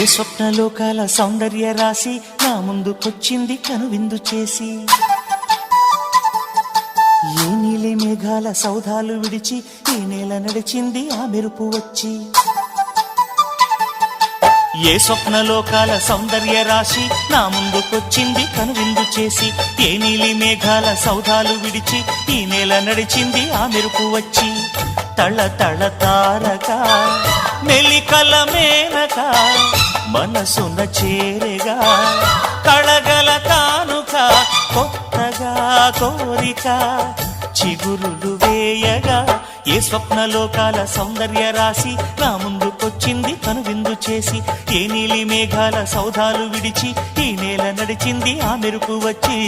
ఏ స్వప్నలోకాల సౌందర్య రాశి నా ముందుకొచ్చింది కనువిందు చేసి, ఏ నీలి మేఘాల సౌధాలు విడిచి ఈ నేల నడిచింది ఆ మెరుపు వచ్చి. ఏ స్వప్నలోకాల సౌందర్య రాశి నా ముందుకొచ్చింది కనువిందు చేసి, ఏ నీలి మేఘాల సౌధాలు విడిచి ఈ నేల నడిచింది ఆ మెరుపు వచ్చి. తళ తళ తారక మెలికల మేనక మనసున చేరగా, కళగల కానుక కొత్తగా కోరిక చిగురులు వేయగా. ఏ స్వప్నలోకాల సౌందర్య రాశి నా ముందుకొచ్చింది కనువిందు చేసి, ఏ నీలి మేఘాల సౌధాలు విడిచి ఈ నేల నడిచింది ఆ మెరుపు వచ్చి.